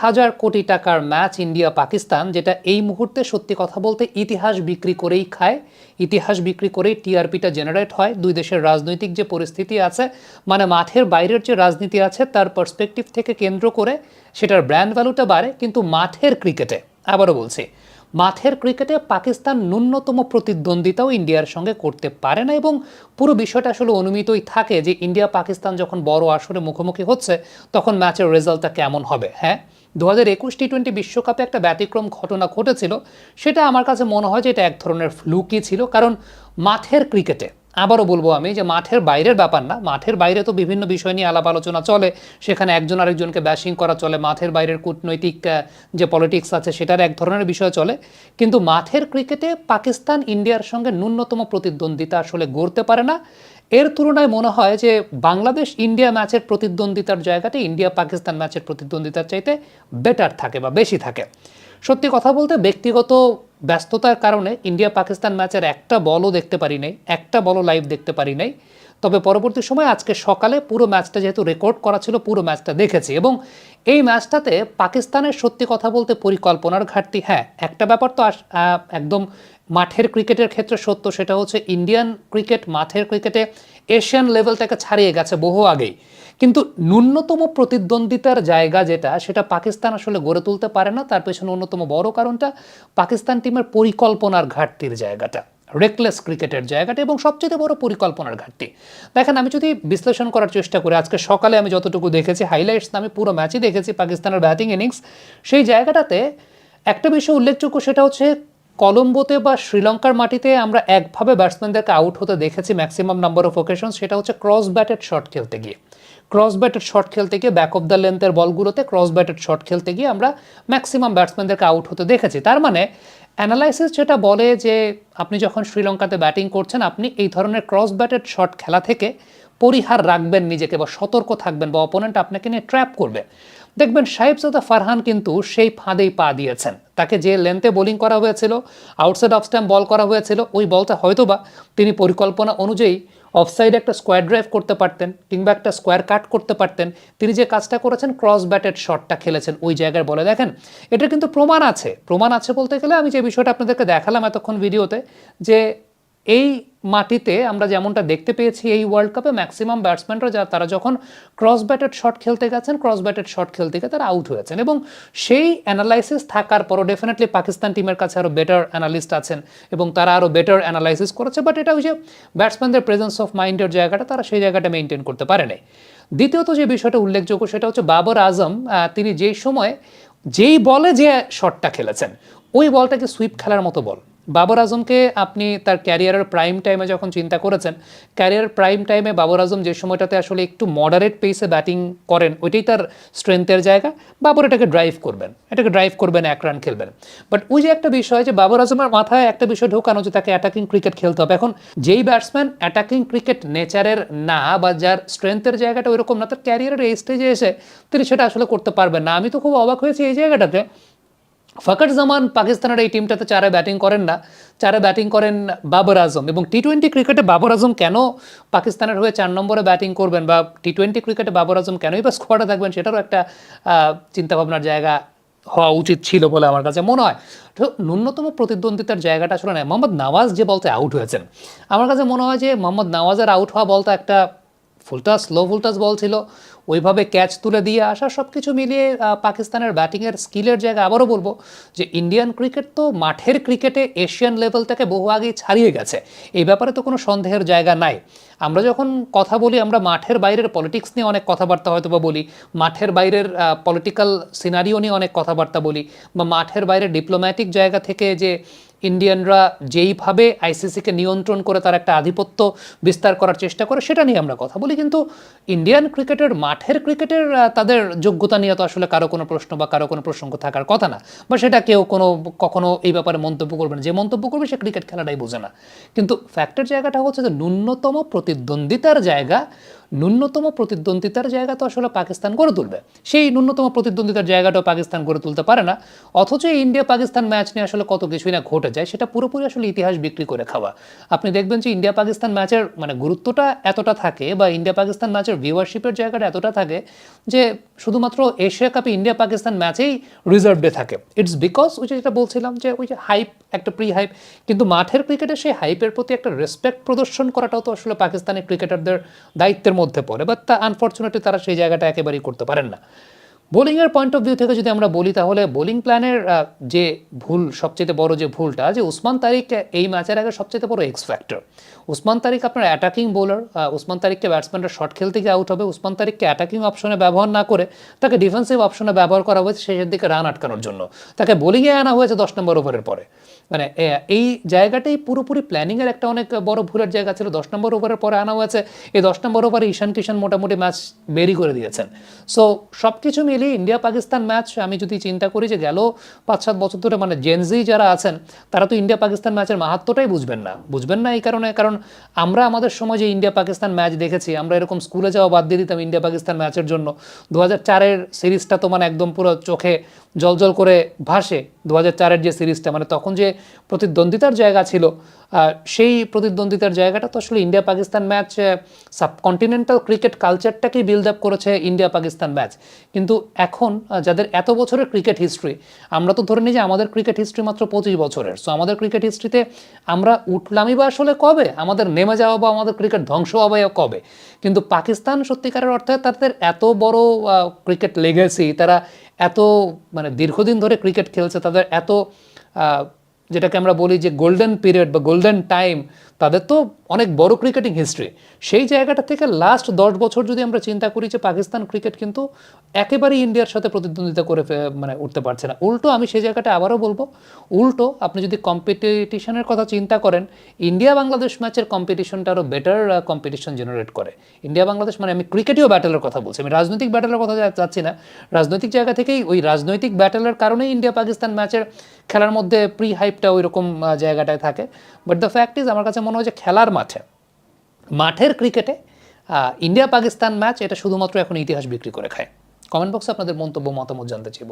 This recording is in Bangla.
1,000 কোটি টাকার ম্যাচ ইন্ডিয়া পাকিস্তান, যেটা এই মুহূর্তে সত্যি কথা বলতে ইতিহাস বিক্রি করেই খায়, ইতিহাস বিক্রি করেই টিআরপিটা জেনারেট হয়। দুই দেশের রাজনৈতিক যে পরিস্থিতি আছে, মানে মাঠের বাইরের যে রাজনীতি আছে তার পার্সপেক্টিভ থেকে কেন্দ্র করে সেটার ব্র্যান্ড ভ্যালুটা বাড়ে, কিন্তু মাঠের ক্রিকেটে, আবারও বলছি, মাঠের ক্রিকেটে পাকিস্তান ন্যূনতম প্রতিদ্বন্দ্বিতাও ইন্ডিয়ার সঙ্গে করতে পারে না। এবং পুরো বিষয়টা আসলে অনুমিতই থাকে যে ইন্ডিয়া পাকিস্তান যখন বড় আসরে মুখোমুখি হচ্ছে তখন ম্যাচের রেজাল্টটা কেমন হবে। হ্যাঁ, 2021 টি-20 বিশ্বকাপে একটা ব্যতিক্রম ঘটনা ঘটেছিল, সেটা আমার কাছে মনে হয় যে এটা এক ধরনের ফ্লুকই ছিল। কারণ মাঠের ক্রিকেটে, আবারও বলবো আমি, যে মাঠের বাইরের ব্যাপার না, মাঠের বাইরে তো বিভিন্ন বিষয় নিয়ে আলাপ আলোচনা চলে, সেখানে একজন আরেকজনকে ব্যাশিং করা চলে, মাঠের বাইরের কূটনৈতিক যে পলিটিক্স আছে সেটার এক ধরনের বিষয় চলে, কিন্তু মাঠের ক্রিকেটে পাকিস্তান ইন্ডিয়ার সঙ্গে ন্যূনতম প্রতিদ্বন্দ্বিতা আসলে গড়তে পারে না। এর তুলনায় মনে হয় যে বাংলাদেশ ইন্ডিয়া ম্যাচের প্রতিদ্বন্দ্বিতার জায়গাতে ইন্ডিয়া পাকিস্তান ম্যাচের প্রতিদ্বন্দ্বিতার চাইতে বেটার থাকে বা বেশি থাকে। সত্যি কথা বলতে ব্যক্তিগত ব্যস্ততার কারণে ইন্ডিয়া পাকিস্তান ম্যাচের একটা বলও দেখতে পারি নাই, একটা বলও লাইভ দেখতে পারি নাই। তবে পরবর্তী সময় আজকে সকালে পুরো ম্যাচটা যেহেতু রেকর্ড করা ছিল, পুরো ম্যাচটা দেখেছি। এবং এই ম্যাচটাতে পাকিস্তানের সত্যি কথা বলতে পরিকল্পনার ঘাটতি, হ্যাঁ একটা ব্যাপার তো একদম মাঠের ক্রিকেটের ক্ষেত্রে সত্য, সেটা হচ্ছে ইন্ডিয়ান ক্রিকেট মাঠের ক্রিকেটে এশিয়ান লেভেলটাকে ছাড়িয়ে গেছে বহু আগেই, কিন্তু ন্যূনতম প্রতিদ্বন্দ্বিতার জায়গা যেটা, সেটা পাকিস্তান আসলে গড়ে তুলতে পারে না। তার পেছনে অন্যতম বড় কারণটা পাকিস্তান টিমের পরিকল্পনার ঘাটতির জায়গাটা, রেকলেস ক্রিকেটের জায়গাটা, এবং সবচেয়ে বড় পরিকল্পনার ঘাটতি। দেখেন, আমি যদি বিশ্লেষণ করার চেষ্টা করি, আজকে সকালে আমি যতটুকু দেখেছি হাইলাইটস, আমি পুরো ম্যাচই দেখেছি পাকিস্তানের ব্যাটিং ইনিংস, সেই জায়গাটাতে একটা বিষয় উল্লেখযোগ্য, সেটা হচ্ছে কলম্বোতে বা শ্রীলঙ্কার মাটিতে আমরা একভাবে ব্যাটসম্যানদেরকে আউট হতে দেখেছি ম্যাক্সিমাম নাম্বার অফ ওকেশন, সেটা হচ্ছে ক্রস ব্যাটেড শট খেলতে গিয়ে। ক্রস ব্যাটেড শট খেলতে গিয়ে ব্যাক অফ দ্য লেন্থের বলগুলোতে ক্রস ব্যাটেড শট খেলতে গিয়ে আমরা ম্যাক্সিমাম ব্যাটসম্যানদেরকে আউট হতে দেখেছি। তার মানে অ্যানালাইসিস যেটা বলে যে আপনি যখন শ্রীলঙ্কাতে ব্যাটিং করছেন, আপনি এই ধরনের ক্রস ব্যাটেড শট খেলা থেকে পরিহার রাখবেন নিজেকে, বা সতর্ক থাকবেন, বা অপোনেন্ট আপনাকে নিয়ে ট্র্যাপ করবে। দেখবেন সাহেবজাদা ফারহান কিন্তু সেই ফাঁদেই পা দিয়েছেন। তাকে যে লেন্থে বোলিং করা হয়েছিল, আউটসাইড অফ স্ট্যাম্প বল করা হয়েছিল, ওই বলটা হয়তোবা তিনি পরিকল্পনা অনুযায়ী অফসাইডে একটা স্কোয়ার ড্রাইভ করতে পারতেন, কিংবা একটা স্কোয়ার কাট করতে পারতেন। তিনি যে কাজটা করেছেন, ক্রস ব্যাটেড শটটা খেলেছেন ওই জায়গায় বলে। দেখেন, এটা কিন্তু প্রমাণ আছে, প্রমাণ আছে বলতে গেলে আমি যে বিষয়টা আপনাদেরকে দেখালাম এতক্ষণ ভিডিওতে, যে এই মাটিতে আমরা যেমনটা দেখতে পেয়েছি এই ওয়ার্ল্ড কাপে ম্যাক্সিমাম ব্যাটসম্যানরা তারা যখন ক্রস ব্যাটেড শট খেলতে গেছেন, ক্রস ব্যাটেড শট খেলতে গিয়ে তারা আউট হয়েছেন। এবং সেই অ্যানালাইসিস থাকার পরও ডেফিনেটলি পাকিস্তান টিমের কাছে আরও বেটার অ্যানালিস্ট আছেন এবং তারা আরও বেটার অ্যানালাইসিস করেছে, বাট এটা ওই যে ব্যাটসম্যানদের প্রেজেন্স অফ মাইন্ডের জায়গাটা, তারা সেই জায়গাটা মেনটেন করতে পারে নাই। দ্বিতীয়ত যে বিষয়টা উল্লেখযোগ্য, সেটা হচ্ছে বাবর আজম, তিনি যেই সময় যেই বলে যে শটটা খেলেছেন, ওই বলটাকে সুইপ খেলার মতো বল। বাবর আজমকে আপনি তার ক্যারিয়ারের প্রাইম টাইমে যখন চিন্তা করেছেন, ক্যারিয়ারের প্রাইম টাইমে বাবর আজম যে সময়টাতে আসলে একটু মডারেট পেসে ব্যাটিং করেন, ওইটাই তার স্ট্রেংথের জায়গা। বাবর এটাকে ড্রাইভ করবেন, 1 রান খেলবেন। বাট ওই যে একটা বিষয়, যে বাবর আজমের মাথায় একটা বিষয় ঢোকানো, যে তাকে অ্যাটাকিং ক্রিকেট খেলতে হবে। এখন যেই ব্যাটসম্যান অ্যাটাকিং ক্রিকেট নেচারের না, বা যার স্ট্রেংথের জায়গাটা ওইরকম না, তার ক্যারিয়ারের এই স্টেজে এসে তিনি সেটা আসলে করতে পারবেন না। আমি তো খুব অবাক হয়েছি এই জায়গাটাতে। ফকর জামান পাকিস্তানের এই টিমটাতে 4-এ ব্যাটিং করেন না, 4-এ ব্যাটিং করেন বাবর আজম। এবং টি-20 ক্রিকেটে বাবর আজম কেন পাকিস্তানের হয়ে 4 নম্বরে ব্যাটিং করবেন, বা টি-20 ক্রিকেটে বাবর আজম কেনই বা স্কোয়াডে থাকবেন, সেটারও একটা চিন্তাভাবনার জায়গা হওয়া উচিত ছিল বলে আমার কাছে মনে হয়। তো ন্যূনতম প্রতিদ্বন্দ্বিতার জায়গাটা আসলে নেই। মোহাম্মদ নওয়াজ যে বলতে আউট হয়েছেন, আমার কাছে মনে হয় যে মোহাম্মদ নওয়াজের আউট হওয়া বলটা একটা স্লো ফুলটাস বল ছিল, ওইভাবে ক্যাচ তুলে দিয়ে আসা, সব কিছু মিলিয়ে পাকিস্তানের ব্যাটিংয়ের স্কিলের জায়গা। আবারও বলবো যে ইন্ডিয়ান ক্রিকেট তো মাঠের ক্রিকেটে এশিয়ান লেভেল থেকে বহু আগেই ছাড়িয়ে গেছে, এই ব্যাপারে তো কোনো সন্দেহের জায়গা নাই। আমরা যখন কথা বলি, আমরা মাঠের বাইরের পলিটিক্স নিয়ে অনেক কথাবার্তা হয়তো বা বলি, মাঠের বাইরের পলিটিক্যাল সিনারিও নিয়ে অনেক কথাবার্তা বলি, বা মাঠের বাইরের ডিপ্লোম্যাটিক জায়গা থেকে যে ইন্ডিয়ানরা যেইভাবে আইসিসিকে নিয়ন্ত্রণ করে তার একটা আধিপত্য বিস্তার করার চেষ্টা করে, সেটা নিয়ে আমরা কথা বলি। কিন্তু ইন্ডিয়ান ক্রিকেটের মাঠের ক্রিকেটের তাদের যোগ্যতা নিয়ে তো আসলে কারো কোনো প্রশ্ন বা কারো কোনো প্রসঙ্গ থাকার কথা না, বা সেটা কেউ কখনো এই ব্যাপারে মন্তব্য করবে না। যে মন্তব্য করবে সে ক্রিকেট খেলাটাই বোঝে না। কিন্তু ফ্যাক্টের জায়গাটা হচ্ছে যে ন্যূনতম প্রতিদ্বন্দ্বিতার জায়গা, ন্যূনতম প্রতিদ্বন্দ্বিতার জায়গা তো আসলে পাকিস্তান গড়ে তুলবে, সেই ন্যূনতম প্রতিদ্বন্দ্বিতার জায়গাটাও পাকিস্তান গড়ে তুলতে পারে না। অথচ এই ইন্ডিয়া পাকিস্তান ম্যাচ নিয়ে আসলে কত কিছুই না ঘটে যায়, সেটা পুরোপুরি আসলে ইতিহাস বিক্রি করে খাওয়া। আপনি দেখবেন যে ইন্ডিয়া পাকিস্তান ম্যাচের মানে গুরুত্বটা এতটা থাকে, বা ইন্ডিয়া পাকিস্তান ম্যাচের ভিউয়ারশিপের জায়গাটা এতটা থাকে যে শুধুমাত্র এশিয়া কাপে ইন্ডিয়া পাকিস্তান ম্যাচেই রিজার্ভ ডে থাকে। ইটস বিকজ ওই যেটা বলছিলাম যে ওই যে হাইপ, একটা প্রি হাইপ। কিন্তু মাঠের ক্রিকেটে সেই হাইপের প্রতি একটা রেসপেক্ট প্রদর্শন করাটাও তো আসলে পাকিস্তানি ক্রিকেটারদের দায়িত্বের মধ্যে পড়ে, বাট আনফর্চুনেটলি তারা সেই জায়গাটা একেবারেই করতে পারেন না। বোলিংয়ের পয়েন্ট অফ ভিউ থেকে যদি আমরা বলি, তাহলে বোলিং প্ল্যানের যে ভুল, সবচেয়ে বড় যে ভুলটা, যে উসমান তারিক এই ম্যাচের আগে সবচেয়ে বড় এক্স ফ্যাক্টর। উসমান তারিক আপনার অ্যাটাকিং বোলার, উসমান তারিককে ব্যাটসম্যানরা শট খেলতে গিয়ে আউট হবে, উসমান তারিককে অ্যাটাকিং অপশনে ব্যবহার না করে তাকে ডিফেন্সিভ অপশনে ব্যবহার করা হয়েছে শেষের দিকে রান আটকানোর জন্য। তাকে বোলিংয়ে আনা হয়েছে 10 নম্বর ওভারের পরে। মানে এই জায়গাটাই পুরোপুরি প্ল্যানিংয়ের একটা অনেক বড় ভুলের জায়গা ছিল। 10 নম্বর ওভারের পরে আনা হয়েছে, এই 10 নম্বর ওভারে ঈশান কিষান মোটামুটি ম্যাচ বেরি করে দিয়েছেন। সো সব কিছু মিলিয়ে ইন্ডিয়া পাকিস্তান ম্যাচ আমি যদি চিন্তা করি যে গেল 5-7 বছর ধরে মানে জেনজি যারা আছেন তারা তো ইন্ডিয়া পাকিস্তান ম্যাচের মাহাত্ম্যটাই বুঝবেন না এই কারণে, কারণ আমরা আমাদের সময় যে ইন্ডিয়া পাকিস্তান ম্যাচ দেখেছি, আমরা এরকম স্কুলে যাওয়া বাদ দিয়ে দিতাম ইন্ডিয়া পাকিস্তান ম্যাচের জন্য। 2004-এর সিরিজটা তো মানে একদম পুরো চোখে জলজল করে ভাসে। 2004-এর যে সিরিজটা, মানে তখন যে প্রতিদ্বন্দ্বিতার জায়গা ছিল, সেই প্রতিদ্বন্দ্বিতার জায়গাটা তো আসলে India Pakistan match subcontinental cricket কালচারটাকেই বিল্ড আপ করেছে ইন্ডিয়া পাকিস্তান ম্যাচ। কিন্তু এখন যাদের এত বছরের ক্রিকেট হিস্ট্রি, আমরা তো ধরে নিই যে আমাদের ক্রিকেট হিস্ট্রি মাত্র 25 বছরের। সো আমাদের ক্রিকেট হিস্ট্রিতে আমরা উঠলামই বা আসলে কবে, আমাদের নেমে যাওয়া বা আমাদের ক্রিকেট ধ্বংস হবে কবে? কিন্তু পাকিস্তান সত্যিকারের অর্থে তাদের এত বড় ক্রিকেট লেগেসি, তারা এত মানে দীর্ঘদিন ধরে ক্রিকেট খেলছে, তাদের এত যেটাকে আমরা বলি যে গোল্ডেন পিরিয়ড বা গোল্ডেন টাইম, তাদের তো অনেক বড় ক্রিকেটিং হিস্ট্রি। সেই জায়গাটা থেকে লাস্ট 10 বছর যদি আমরা চিন্তা করি, যে পাকিস্তান ক্রিকেট কিন্তু একেবারেই ইন্ডিয়ার সাথে প্রতিদ্বন্দ্বিতা করে মানে উঠতে পারছে না। উল্টো আমি সেই জায়গাটা আবারও বলবো, উল্টো আপনি যদি কম্পিটিশনের কথা চিন্তা করেন, ইন্ডিয়া বাংলাদেশ ম্যাচের কম্পিটিশনটা আরও বেটার কম্পিটিশন জেনারেট করে। ইন্ডিয়া বাংলাদেশ মানে আমি ক্রিকেটীয় ব্যাটেলের কথা বলছি, আমি রাজনৈতিক ব্যাটেলের কথা যাচ্ছি না। রাজনৈতিক জায়গা থেকেই ওই রাজনৈতিক ব্যাটেলের কারণেই ইন্ডিয়া পাকিস্তান ম্যাচের খেলার মধ্যে প্রি হাইপটা ওই রকম জায়গাটায় থাকে। বাট দ্য ফ্যাক্ট ইজ, আমার কাছে মনে হয় যে খেলার মাঠের ক্রিকেটে ইন্ডিয়া পাকিস্তান ম্যাচ এটা শুধুমাত্র এখন ইতিহাস বিক্রি করে খায়। কমেন্ট বক্সে আপনাদের মন্তব্য মতামত জানতে চাইব।